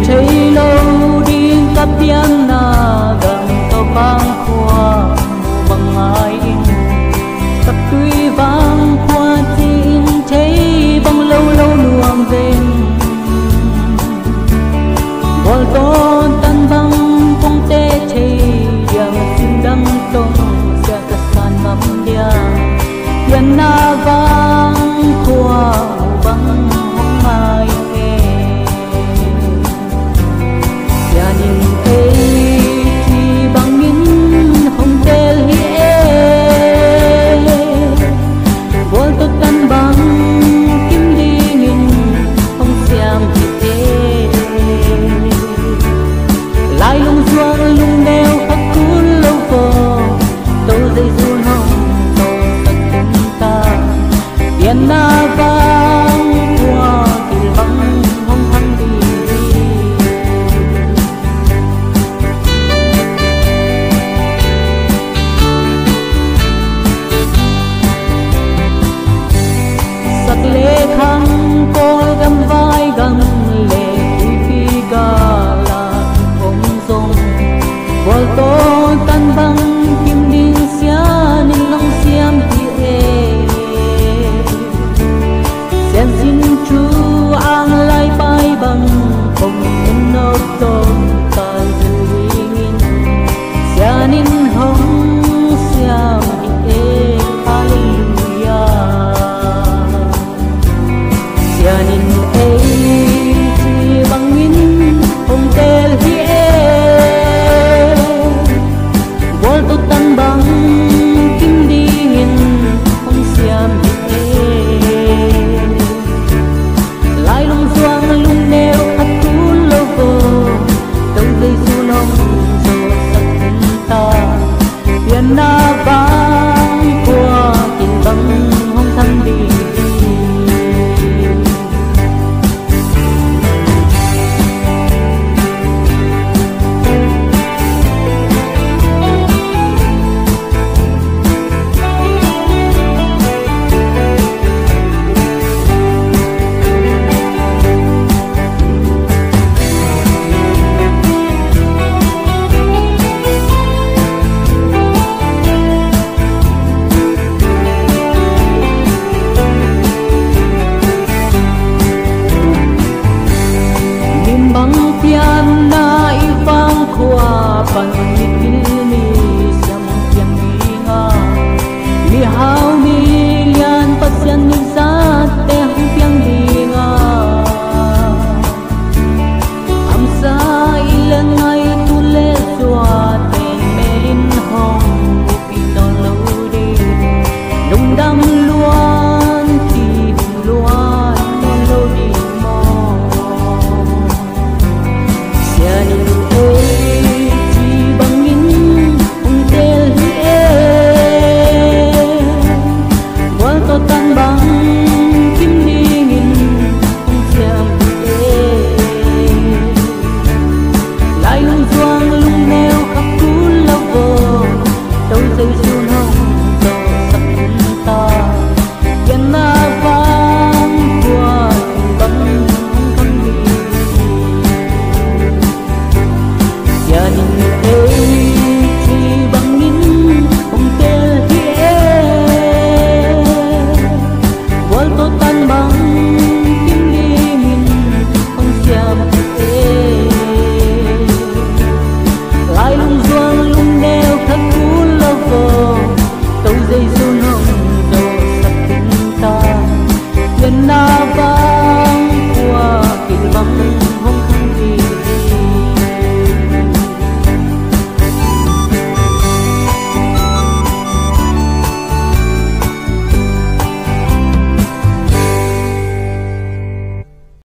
thấy lâu đi cặp biên na gần tàu băng qua bằng ai cặp tuy vang qua tin thấy bằng lâu lâu nuông bên gọi có tan băng phong tê thấy yang xin đăng tông sẽ cắt san mắm dia biên na vang qua bằng không ai na vang qua kỳ vắng không thăng đi sắc lệ khăn cô găm vai găng lệ phi ga là ôm rong vol to tan băng kim đinh xia ninh long xiêm xin chú ang lai bay bằng không nên nấu tôm tan duyên xa nín hồng xa đi hallelujah xa nín ấy chỉ bằng min hồng tel hi vol tu tan bằng kim đi nghìn hồng xiêm na vang qua kinh vắng không thăng đi bằng